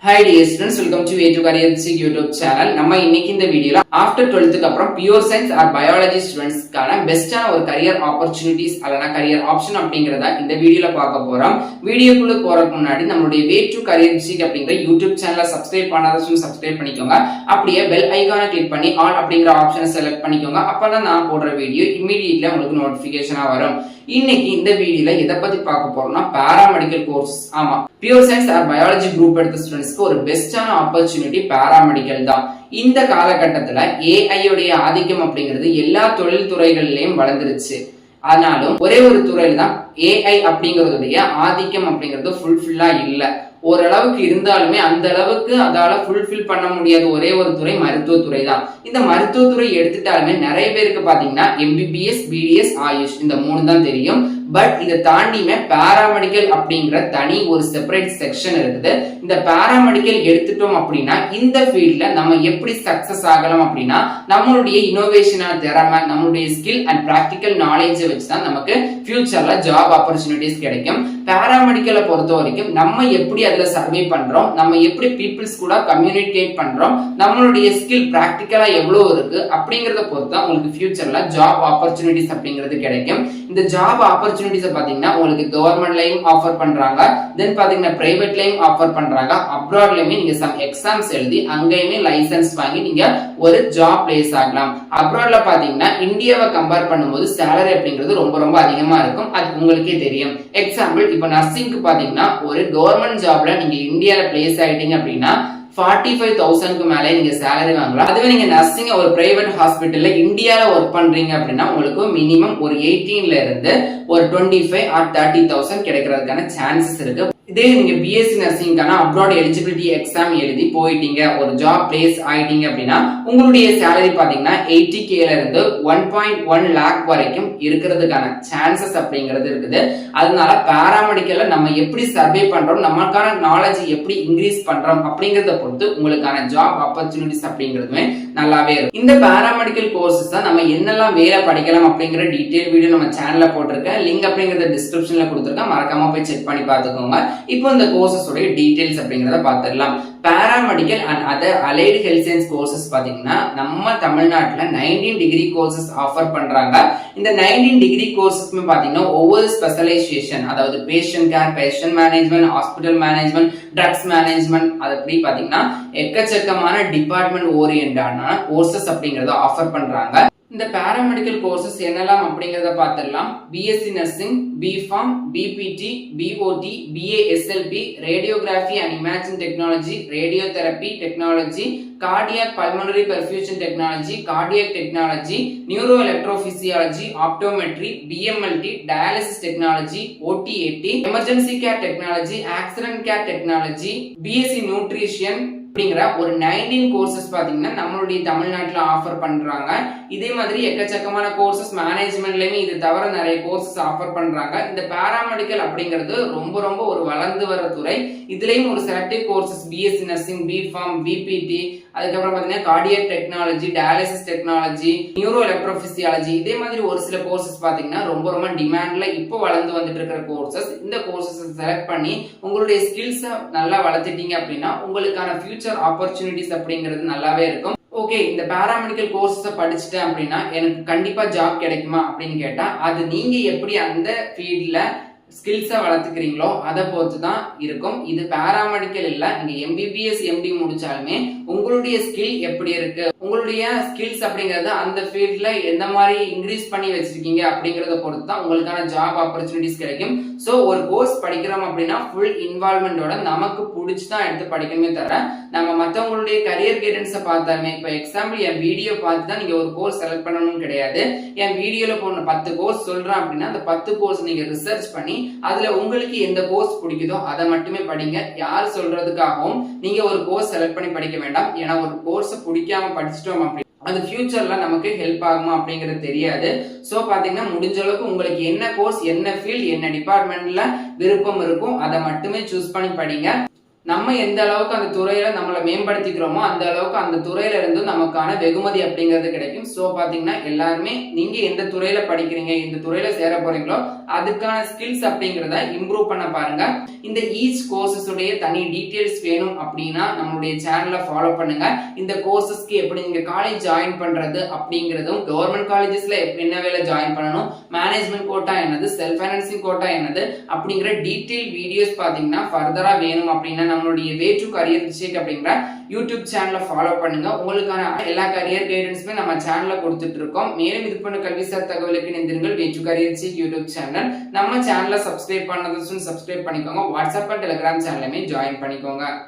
Hi dear students, welcome to A2 Career YouTube channel. நம்ம இன்னைக்கு இந்த வீடியோல after 12th க்கு அப்புறம் pure science or biology students கான பெஸ்டான ஒரு career opportunities அல்லனா career option அப்படிங்கறத இந்த வீடியோல பார்க்க போறோம். வீடியோக்குள்ள போறதுக்கு முன்னாடி நம்மளுடைய A2 Career அப்படிங்கற YouTube சேனலை subscribe பண்ணாதவங்க subscribe பண்ணிக்கோங்க. அப்படியே bell icon-ஐ click பண்ணி all அப்படிங்கற ஆப்ஷனை select பண்ணிக்கோங்க. அப்பதான் நான் போடுற வீடியோ immediately உங்களுக்கு notification-ஆ வரும். இன்னைக்கு இந்த வீடியோல எதை பத்தி பார்க்க போறோம்னா பாராமெடிக்கல் கோர்சஸ். ஆமா, pure science or biology group எடுத்த ஸ்டூடண்ட்ஸ்க்கு ஒரு பெஸ்டான ஆப்பர்ச்சுனிட்டி பாராமெடிக்கல் தான். இந்த காலகட்டத்துல ஏஐ உடைய ஆதிக்கம் அப்படிங்கிறது எல்லா தொழில் துறைகளிலும் வளர்ந்துருச்சு. ஆனாலும் ஒரே ஒரு துறையில தான் ஏஐ அப்படிங்கறதுடைய ஆதிக்கம் அப்படிங்கிறது ஃபுல்ஃபில்லா இல்ல. ஓரளவுக்கு இருந்தாலுமே அந்த அளவுக்கு அதால ஃபுல்ஃபில் பண்ண முடியாத ஒரே ஒரு துறை மருத்துவத்துறை தான். இந்த மருத்துவத்துறை எடுத்துட்டாலுமே நிறைய பேருக்கு பாத்தீங்கன்னா எம்பிபிஎஸ், பிடிஎஸ், ஆயுஷ் இந்த மூணு தான் தெரியும். பட் இதை தாண்டியுமே பாராமெடிக்கல் அப்படிங்கிற தனி ஒரு செப்பரேட் செக்ஷன் இருக்குது. இந்த பாராமெடிக்கல் எடுத்துட்டோம் அப்படின்னா இந்த ஃபீல்ட்ல நம்ம எப்படி சக்சஸ் ஆகலாம் அப்படின்னா நம்மளுடைய இனோவேஷனான திறமை, நம்மளுடைய ஸ்கில் அண்ட் பிராக்டிக்கல் நாலேஜ் வச்சுதான் நமக்கு ஃபியூச்சர்ல ஜாப் ஆப்பர்ச்சுனிட்டிஸ் கிடைக்கும். பாராமெடிக்கலை பொறுத்த வரைக்கும் நம்ம எப்படி அதுல சர்வே பண்றோம், நம்ம எப்படி பீப்புள்ஸ் கூட கம்யூனிகேட் பண்றோம், நம்மளுடைய ஸ்கில் பிராக்டிக்கலா எவ்வளவு இருக்கு அப்படிங்கறத பொறுத்து உங்களுக்கு ஃபியூச்சர்ல ஜாப் ஆப்பர்ச்சுனிட்டிஸ் அப்படிங்கிறது கிடைக்கும். இந்த ஜாப் ஆப்பர்ச்சுனிட்டிஸ் பாத்தீங்கன்னா உங்களுக்கு கவர்மெண்ட்லயும் ஆஃபர் பண்றாங்க, தென் பாத்தீங்கன்னா பிரைவேட்லயும் ஆஃபர் பண்றாங்க, அப்ராட்லயுமே நீங்க சம் எக்ஸாம்ஸ் எழுதி அங்கேயுமே லைசன்ஸ் வாங்கி நீங்க ஒரு ஜாப் பிளேஸ் ஆகலாம். அப்ராட்ல பாத்தீங்கன்னா இந்தியாவை கம்பேர் பண்ணும்போது சேலரி அப்படிங்கிறது ரொம்ப ரொம்ப அதிகமா இருக்கும். அது உங்களுக்கே தெரியும். எக்ஸாம்பிள் இப்ப நர்சிங்க்கு பாத்தீங்கன்னா ஒரு கவர்மெண்ட் ஜாப்ல நீங்க இந்தியால பிளேஸ் ஆயிட்டீங்க அப்படின்னா 45,000க்கு மேலே நீங்க சேலரி வாங்கலாம். அதுவே நீங்க நர்சிங் ஒரு பிரைவேட் ஹாஸ்பிட்டல்ல இந்தியால ஒர்க் பண்றீங்க அப்படின்னா உங்களுக்கு மினிமம் ஒரு 18ல இருந்து ஒரு 25 ஆர் 30,000 கிடைக்கிறதுக்கான சான்சஸ் இருக்கு. இதே நீங்க பிஎஸ்சி நர்சிங்கான அப்ராட் எலிஜிபிலிட்டி எக்ஸாம் எழுதி போயிட்டீங்க, ஒரு ஜாப் பிளேஸ் ஆயிட்டீங்க அப்படின்னா உங்களுடைய சேலரி பாத்தீங்கன்னா 80Kல இருந்து 1.1 lakh வரைக்கும் இருக்கிறதுக்கான சான்சஸ் அப்படிங்கிறது இருக்குது. அதனால பாராமெடிக்கல்ல நம்ம எப்படி சர்வே பண்றோம், நமக்கான நாலேஜ் எப்படி இன்க்ரீஸ் பண்றோம் அப்படிங்கறத பொறுத்து உங்களுக்கான ஜாப் ஆப்பர்ச்சுனிட்டிஸ் அப்படிங்கிறதுமே நல்லாவே இருக்கும். இந்த பாராமெடிக்கல் கோர்சஸ் தான் நம்ம என்னெல்லாம் வேலை படிக்கலாம் அப்படிங்கிற டீடைல் வீடியோ நம்ம சேனல்ல போட்டிருக்கேன். லிங்க் அப்படிங்கறத டிஸ்கிரிப்ஷன்ல கொடுத்திருக்கேன், மறக்காம போய் செக் பண்ணி பார்த்துக்கோங்க. இப்போ இந்த கோர்சஸ் உடைய டீடைல்ஸ் அப்படிங்கறத பார்த்துடலாம். Paramedical and other allied health science courses பாத்தீங்கன்னா நம்ம தமிழ்நாட்டுல 19 டிகிரி கோர்சஸ் ஆஃபர் பண்றாங்க. இந்த 19 டிகிரி கோர்சஸ்மே பாத்தீங்கன்னா ஒவ்வொரு ஸ்பெஷலைசேஷன், அதாவது patient care, patient management, hospital management, drugs management, அப்படி பாத்தீங்கன்னா எக்கச்சக்கமான டிபார்ட்மெண்ட் ஓரியன்டான கோர்சஸ் அப்படிங்கறத ஆஃபர் பண்றாங்க. இந்த பாராமெடிக்கல் கோர்சஸ் என்னெல்லாம் அப்படிங்கறத பார்த்துடலாம். BSc nursing, BPharm, BPT, BOT, BASLP, radiography and imaging technology, radiotherapy technology, cardiac pulmonary perfusion technology, cardiac technology, neuro electrophysiology, optometry, BMLT, dialysis technology, OT/AT, emergency care technology, accident care technology, BSc nutrition அப்படிங்கிற ஒரு 19 courses பாத்தீங்கன்னா நம்மளுடைய தமிழ்நாட்டுல offer பண்றாங்க. இதே மாதிரி எக்கச்சக்கமான courses மேனேஜ்மெண்ட்லயுமே இது தவிர நிறைய கோர்சஸ் ஆஃபர் பண்றாங்க. இந்த பாராமெடிக்கல் அப்படிங்கிறது ரொம்ப ரொம்ப ஒரு வளர்ந்து வர துறை. இதுலயும் ஒரு selective courses BSc nursing, BPharm, BPT, அதுக்கப்புறம் பாத்தீங்கன்னா cardiac technology, dialysis technology, neuro electrophysiology, இதே மாதிரி ஒரு சில கோர்சஸ் பாத்தீங்கன்னா ரொம்ப ரொம்ப டிமாண்ட்ல இப்போ வளர்ந்து வந்துட்டு இருக்கிற கோர்சஸ். இந்த கோர்சஸ் செலக்ட் பண்ணி உங்களுடைய ஸ்கில்ஸ் நல்லா வளர்த்துட்டீங்க அப்படின்னா உங்களுக்கான ஃபியூச்சர் ஆப்பர்ச்சுனிட்டிஸ் அப்படிங்கிறது நல்லாவே இருக்கும். ஓகே, இந்த பாராமெடிக்கல் கோர்சஸ் படிச்சுட்டேன் அப்படின்னா எனக்கு கண்டிப்பா ஜாப் கிடைக்குமா அப்படின்னு கேட்டா அது நீங்க எப்படி அந்த ஃபீல்ட்ல ஸ்கில்ஸை வளர்த்துக்கிறீங்களோ அதை பொறுத்து தான் இருக்கும். இது பாராமெடிக்கல் இல்ல, நீங்க எம்பிபிஎஸ், எம்டி முடிச்சாலுமே உங்களுடைய ஸ்கில் எப்படி இருக்கு, உங்களுடைய ஸ்கில்ஸ் அப்படிங்கறது அந்த ஃபீல்ட்ல எந்த மாதிரி இன்க்ரீஸ் பண்ணி வச்சிருக்கீங்க அப்படிங்கறத பொறுத்து தான் உங்களுக்கான ஜாப் ஆப்பர்ச்சுனிட்டிஸ் கிடைக்கும். சோ ஒரு கோர்ஸ் படிக்கிறோம் அப்படின்னா ஃபுல் இன்வால்வ்மெண்டோட நமக்கு பிடிச்சுதான் எடுத்து படிக்கணுமே தவிர நம்ம மற்றவங்களுடைய கரியர் கைடன்ஸை பார்த்தாலுமே, இப்போ எக்ஸாம்பிள் என் வீடியோ பார்த்து தான் நீங்க ஒரு கோர்ஸ் செலக்ட் பண்ணணும்னு கிடையாது. என் வீடியோல போன 10 கோர்ஸ் சொல்றேன் அப்படின்னா அந்த 10 கோர்ஸ் நீங்க ரிசர்ச் பண்ணி அதுல உங்களுக்கு எந்த கோர்ஸ் பிடிக்குதோ அதை மட்டுமே படிங்க. யார் சொல்றதுக்காகவும் நீங்க ஒரு கோர்ஸ் செலக்ட் பண்ணி படிக்க வேண்டாம். ஏன்னா ஒரு கோர்ஸ் பிடிக்காம படிச்சிட்டோம் அப்படி அது ஃபியூச்சர்ல நமக்கு ஹெல்ப் ஆகுமா அப்படிங்கிறது தெரியாது. சோ பாத்தீங்கன்னா முடிஞ்ச அளவுக்கு உங்களுக்கு என்ன கோர்ஸ், என்ன ஃபீல்ட், என்ன டிபார்ட்மெண்ட்ல விருப்பம் இருக்கும் அதை மட்டுமே சூஸ் பண்ணி படிங்க. நம்ம எந்த அளவுக்கு அந்த துறையில நம்மளை மேம்படுத்திக்கிறோமோ அந்த அளவுக்கு அந்த துறையில இருந்து நமக்கான வெகுமதி அப்படிங்கிறது கிடைக்கும். சோ பாத்தீங்கன்னா எல்லாருமே நீங்க எந்த துறையில படிக்கிறீங்க, எந்த துறையில சேர போறீங்களோ அதுக்கான ஸ்கில்ஸ் அப்படிங்கறத இம்ப்ரூவ் பண்ண பாருங்க. இந்த ஈச் கோர்சஸ் உடைய தனி டீடைல்ஸ் வேணும் அப்படின்னா நம்மளுடைய சேனலை ஃபாலோ பண்ணுங்க. இந்த கோர்சஸ்க்கு எப்படி நீங்க காலேஜ் ஜாயின் பண்றது அப்படிங்கறதும், கவர்மெண்ட் காலேஜஸ்ல என்ன வேலை ஜாயின் பண்ணணும், மேனேஜ்மெண்ட் கோட்டா என்னது, செல்ஃப் ஃபைனான்சிங் கோட்டா என்னது அப்படிங்கிற டீடைல் வீடியோஸ் பாத்தீங்கன்னா ஃபர்தரா வேணும் அப்படின்னா நம்மளுடைய வே டு கரியர் ரிஷேக் அப்படிங்கிற யூடியூப் சேனலை ஃபாலோ பண்ணுங்க. உங்களுக்கான எல்லா கரியர் கைடன்ஸுமே நம்ம சேனல்ல கொடுத்துட்டு இருக்கோம். மேலும் இது பண்ண கல்விசார் தகவலுக்கு இணைந்திருங்கள். Way to career Rishek YouTube channel. நம்ம சேனலை சப்ஸ்கிரைப் பண்ணதும் சப்ஸ்கிரைப் பண்ணிக்கோங்க. வாட்ஸ்அப் அண்ட் டெலிகிராம் சேனலுமே ஜாயின் பண்ணிக்கோங்க.